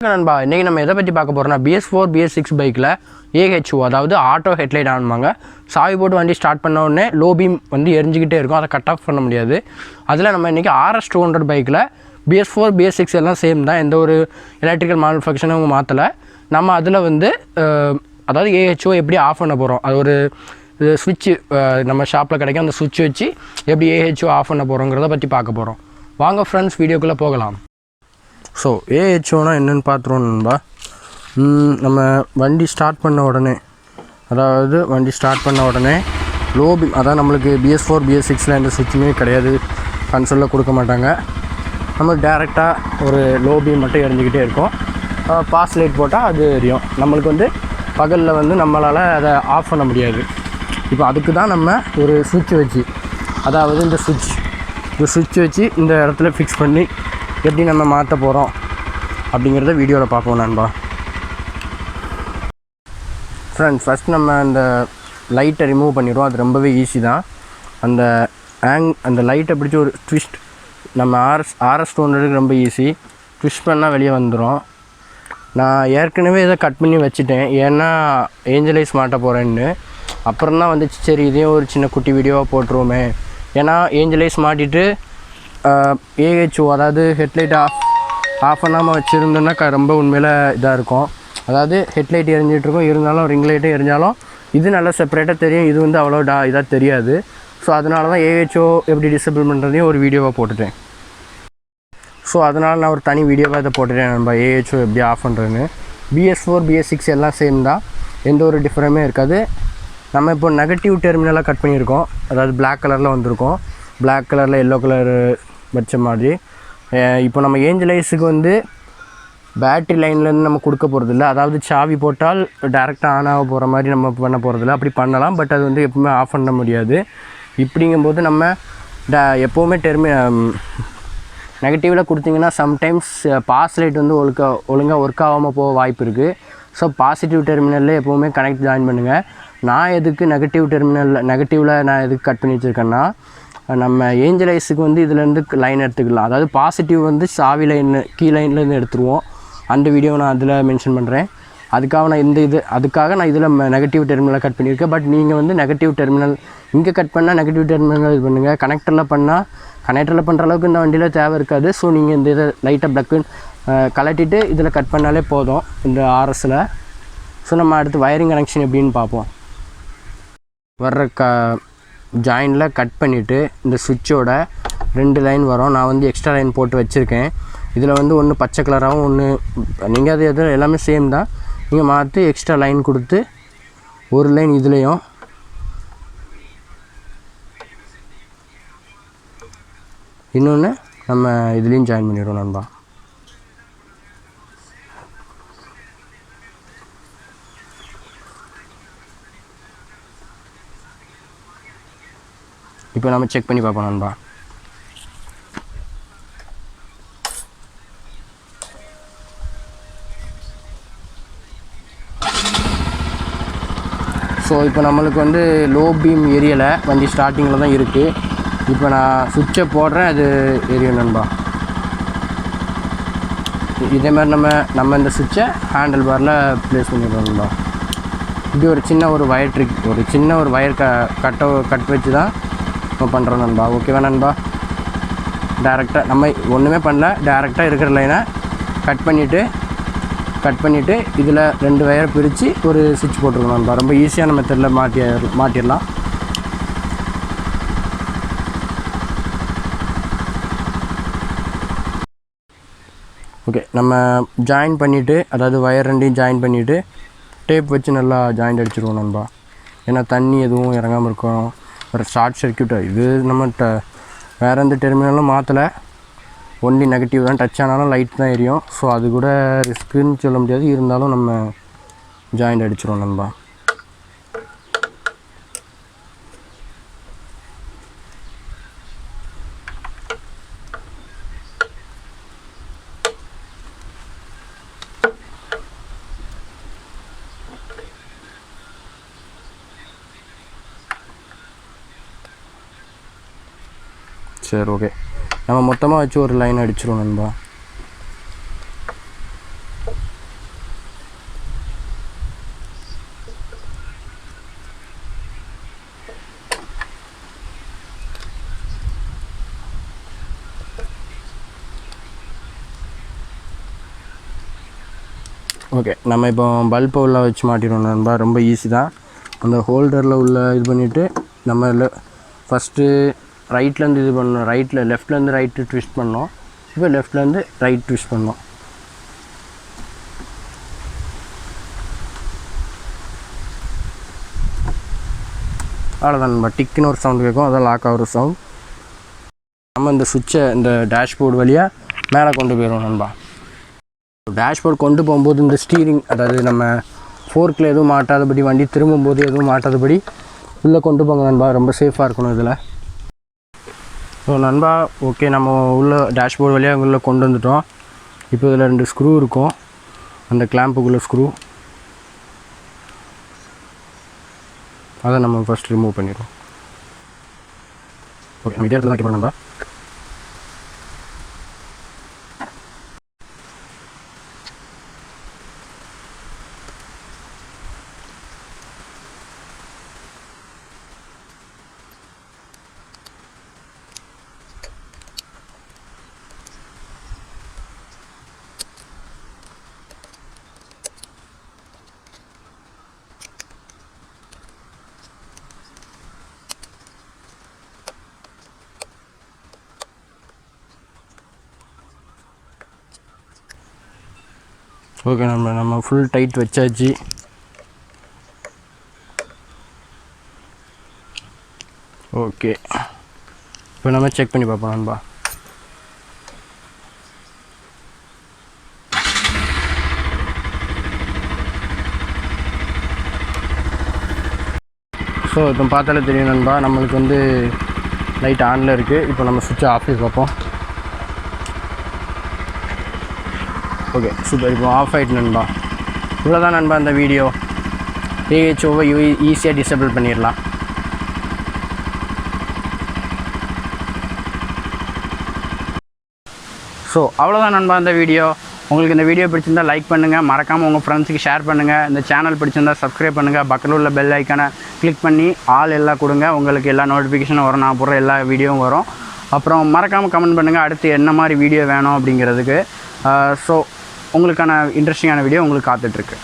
நண்பா இன்றைக்கி நம்ம எதை பற்றி பார்க்க போகிறோம்னா Bs4 Bs6 பைக்கில் AHO அதாவது ஆட்டோ ஹெட்லைட் ஆனுவாங்க. சாவி போட்டு வண்டி ஸ்டார்ட் பண்ண உடனே லோ பீம் வந்து எரிஞ்சிக்கிட்டே இருக்கும், அதை கட் ஆஃப் பண்ண முடியாது. அதில் நம்ம இன்றைக்கி RS 200 பைக்கில் Bs4 Bs6 எல்லாம் சேம் தான், எந்த ஒரு எலக்ட்ரிக்கல் மேனுஃபேக்சரும் அவங்க மாற்றலை. நம்ம அதில் வந்து அதாவது AHO எப்படி ஆஃப் பண்ண போகிறோம், அது ஒரு சுவிட்சு நம்ம ஷாப்பில் கிடைக்கும், அந்த சுவிட்ச் வச்சு எப்படி AHO ஆஃப் பண்ண போகிறோங்கிறத பற்றி பார்க்க போகிறோம். வாங்க ஃப்ரெண்ட்ஸ் வீடியோக்குள்ளே போகலாம். ஸோ AHOனா என்னென்னு பார்த்துருவோம் நண்பா. நம்ம வண்டி ஸ்டார்ட் பண்ண உடனே, அதாவது வண்டி ஸ்டார்ட் பண்ண உடனே லோ பீம், அதான் நம்மளுக்கு Bs4 Bs6ல் எந்த சுவிட்சுமே கிடையாது, கன்சோலில் கொடுக்க மாட்டாங்க. நம்ம டேரெக்டாக ஒரு லோ பீம் மட்டும் எரிஞ்சிக்கிட்டே இருக்கும். பாஸ் லைட் போட்டால் அது எரியும். நம்மளுக்கு வந்து பகலில் வந்து நம்மளால் அதை ஆஃப் பண்ண முடியாது. இப்போ அதுக்கு தான் நம்ம ஒரு சுவிட்ச் வச்சு, அதாவது இந்த சுவிட்ச் வச்சு இந்த இடத்துல ஃபிக்ஸ் பண்ணி எப்படி நம்ம மாற்ற போகிறோம் அப்படிங்கிறத வீடியோவில் பார்ப்போம் நண்பா. ஃப்ரெண்ட்ஸ் ஃபஸ்ட் நம்ம அந்த லைட்டை ரிமூவ் பண்ணிடுவோம். அது ரொம்பவே ஈஸி தான். அந்த லைட்டை பிடிச்சி ஒரு ட்விஸ்ட், நம்ம RS 200 ரொம்ப ஈஸி, ட்விஸ்ட் பண்ணால் வெளியே வந்துடும். நான் ஏற்கனவே இதை கட் பண்ணி வச்சுட்டேன், ஏன்னா ஏஞ்சலைஸ் மாட்ட போகிறேன்னு. அப்புறம் தான் வந்துச்சு, சரி இதையும் ஒரு சின்ன குட்டி வீடியோவாக போட்டுருவோமே. ஏன்னா ஏஞ்சலைஸ் மாட்டிட்டு AHO அதாவது ஹெட்லைட் ஆஃப் பண்ணாமல் வச்சுருந்தோன்னா ரொம்ப உண்மையில் இதாக இருக்கும். அதாவது ஹெட்லைட் எரிஞ்சிட்ருக்கும், இருந்தாலும் ரிங் லைட்டே எரிஞ்சாலும் இது நல்லா செப்பரேட்டாக தெரியும், இது வந்து அவ்வளோ இதாக தெரியாது. ஸோ அதனால தான் AHO எப்படி டிசேபிள் பண்ணுறதையும் ஒரு வீடியோவாக போட்டுட்டேன். ஸோ அதனால் நான் ஒரு தனி வீடியோவாக இதை போட்டுட்டேன் நம்ம AHO எப்படி ஆஃப் பண்ணுறதுன்னு. Bs4 Bs6 எல்லாம் சேம் தான், எந்த ஒரு டிஃப்ரெண்ட்டுமே இருக்காது. நம்ம இப்போ நெகட்டிவ் டெர்மினலாக கட் பண்ணியிருக்கோம், அதாவது பிளாக் கலரில் வந்திருக்கோம், பிளாக் கலரில் எல்லோ கலர் வச்ச மாதிரி. இப்போ நம்ம ஏஞ்சலைஸுக்கு வந்து பேட்ரி லைன்லேருந்து நம்ம கொடுக்க போகிறதில்ல, அதாவது சாவி போட்டால் டேரெக்டாக ஆன் ஆக போகிற மாதிரி நம்ம பண்ண போகிறதில்ல. அப்படி பண்ணலாம், பட் அது வந்து எப்பவுமே ஆஃப் பண்ண முடியாது. இப்படிங்கும்போது நம்ம எப்போவுமே நெகட்டிவில் கொடுத்திங்கன்னா சம்டைம்ஸ் பாஸ் லைட் வந்து ஒழுங்காக ஒர்க் ஆகாமல் போக வாய்ப்பு இருக்குது. ஸோ பாசிட்டிவ் டெர்மினலில் எப்போவுமே கனெக்ட் ஜாயின் பண்ணுங்கள். நான் எதுக்கு நெகட்டிவில் நான் எதுக்கு கட் பண்ணி வச்சுருக்கேன்னா, நம்ம ஏஞ்சலைஸுக்கு வந்து இதுலேருந்து லைன் எடுத்துக்கலாம். அதாவது பாசிட்டிவ் வந்து சாவி லைன் கீ லைன்லேருந்து எடுத்துருவோம். அந்த வீடியோ நான் அதில் மென்ஷன் பண்ணுறேன். அதுக்காக நான் இதில் நெகட்டிவ் டெர்மினலை கட் பண்ணியிருக்கேன். பட் நீங்கள் வந்து நெகட்டிவ் டெர்மினல் இங்கே கட் பண்ணால் நெகட்டிவ் டெர்மினல் இது பண்ணுங்கள். கனெக்டரில் பண்ணுற அளவுக்கு இந்த வண்டியில் தேவை இருக்காது. ஸோ நீங்கள் இந்த இதை லைட்டாக ப்ளக்குன்னு கலட்டிட்டு இதில் கட் பண்ணாலே போதும் இந்த RSல். ஸோ நம்ம அடுத்து வயரிங் கனெக்ஷன் எப்படின்னு பார்ப்போம். வர்ற ஜாயினில் கட் பண்ணிவிட்டு இந்த சுவிட்சோட 2 லைன் வரும். நான் வந்து எக்ஸ்ட்ரா லைன் போட்டு வச்சுருக்கேன். இதில் வந்து ஒன்று பச்சை கலராகவும் ஒன்று, நீங்கள் அது எது எல்லாமே சேம் தான், நீங்கள் மாற்றி எக்ஸ்ட்ரா லைன் கொடுத்து ஒரு லைன் இதுலேயும் இன்னொன்று நம்ம இதுலேயும் ஜாயின் பண்ணிடுவோம் நண்பா. இப்போ நம்ம செக் பண்ணி பார்ப்போம் நண்பா. ஸோ இப்போ நம்மளுக்கு வந்து லோ பீம் எரியலை, வண்டி ஸ்டார்டிங்கில் தான் இருக்குது. இப்போ நான் சுவிட்சை போடுறேன், அது எரியும் நண்பா. இதே மாதிரி நம்ம இந்த சுவிட்சை ஹேண்டில் பாரில் ப்ளேஸ் பண்ணிடுறோம் நண்பா. இப்படி ஒரு சின்ன ஒரு வயர் ட்ரிக், ஒரு சின்ன ஒரு வயர் கட் வச்சு தான் நம்ம பண்ணுறோம் நண்பா. ஓகேவா நண்பா? டேரெக்டாக நம்ம ஒன்றுமே பண்ணல, டேரெக்டாக இருக்கிற லைனை கட் பண்ணிவிட்டு இதில் 2 வயரை பிரித்து ஒரு சுவிட்ச் போட்டுருக்கோம் நண்பா. ரொம்ப ஈஸியான மெத்தடில் மாட்டிடலாம். ஓகே, நம்ம ஜாயின் பண்ணிவிட்டு, அதாவது வயர் 2ஐயும் ஜாயின் பண்ணிவிட்டு டேப் வச்சு நல்லா ஜாயிண்ட் அடிச்சுருவோம் நண்பா. ஏன்னா தண்ணி எதுவும் இறங்காமல் இருக்கும், ஒரு ஷார்ட் சர்க்கியூட்டாக. இது நம்ம வேறு எந்த டெர்மினலும் மாற்றலை, ஒன்லி நெகட்டிவ் தான். டச் ஆனாலும் லைட் தான் எரியும். ஸோ அது கூட ரிஸ்க்குன்னு சொல்ல முடியாது, இருந்தாலும் நம்ம ஜாயிண்ட் அடிச்சிடுவோம் நண்பா. சரி, ஓகே, நம்ம மொத்தமாக வச்சு ஒரு லைன் அடிச்சிருவோம் நண்பா. ஓகே, நம்ம இப்போ பல்பை உள்ள வச்சு மாட்டிடுவோம் நண்பா. ரொம்ப ஈஸி தான். அந்த ஹோல்டரில் உள்ள இது பண்ணிவிட்டு நம்ம ஃபஸ்ட்டு ரைட்லேருந்து இது பண்ணணும். லெஃப்ட்லேருந்து ரைட்டு ட்விஸ்ட் பண்ணோம். இப்போ லெஃப்ட்லேருந்து ரைட் ட்விஸ்ட் பண்ணோம். அவ்வளோதான் நண்பா. டிக்குன்னு ஒரு சவுண்டு கேட்கும், அதான் லாக் ஆகிற சவுண்ட். நம்ம இந்த சுவிட்சை இந்த டேஷ்போர்டு வழியாக மேலே கொண்டு போயிடுவோம் நண்பா. டேஷ்போர்ட் கொண்டு போகும்போது இந்த ஸ்டீரிங், அதாவது நம்ம ஃபோர்க்கில் எதுவும் மாட்டாதபடி, வண்டி திரும்பும்போது எதுவும் மாட்டாதபடி உள்ளே கொண்டு போங்க நண்பா. ரொம்ப சேஃபாக இருக்கணும் இதில். ஸோ நண்பா, ஓகே, நம்ம உள்ள டேஷ்போர்டு வழியாக உள்ளே கொண்டு வந்துட்டோம். இப்போ இதில் 2 ஸ்க்ரூ இருக்கும், அந்த கிளாம்புக்குள்ளே ஸ்க்ரூ. அதை நம்ம ஃபஸ்ட் ரிமூவ் பண்ணிடுவோம். ஓகே, நம்ம இதே இடத்துல தான் நண்பா. ஓகே, நம்ம ஃபுல் டைட் வச்சாச்சு. ஓகே, இப்போ நம்ம செக் பண்ணி பார்ப்போம் நண்பா. ஸோ இப்போ பார்த்தாலே தெரியும் நண்பா, நம்மளுக்கு லைட் ஆனில் இருக்குது. இப்போ நம்ம சுவிட்சை ஆஃப் பண்ணி பார்ப்போம். Okay, super. இப்போ ஆஃப் ஆகிட்டு நண்பா. இவ்வளோதான் நண்பா இந்த வீடியோ. AHOவை ஈஸியாக டிசேபிள் பண்ணிடலாம். ஸோ அவ்வளோதான் நண்பா இந்த வீடியோ. உங்களுக்கு இந்த வீடியோ பிடிச்சிருந்தா லைக் பண்ணுங்கள், மறக்காமல் உங்கள் ஃப்ரெண்ட்ஸுக்கு ஷேர் பண்ணுங்கள். இந்த சேனல் பிடிச்சிருந்தா சப்ஸ்கிரைப் பண்ணுங்கள். பக்கத்தில் உள்ள பெல் ஐக்கானை கிளிக் பண்ணி ஆல் எல்லாம் கொடுங்க. உங்களுக்கு எல்லா நோட்டிஃபிகேஷனும் வரும், நான் போடுற எல்லா வீடியோவும் வரும். அப்புறம் மறக்காமல் கமெண்ட் பண்ணுங்கள் அடுத்து என்ன மாதிரி வீடியோ வேணும் அப்படிங்கிறதுக்கு. ஸோ உங்களுக்கான இன்ட்ரெஸ்டிங்கான வீடியோ உங்களுக்கு காத்துட்ருக்கு.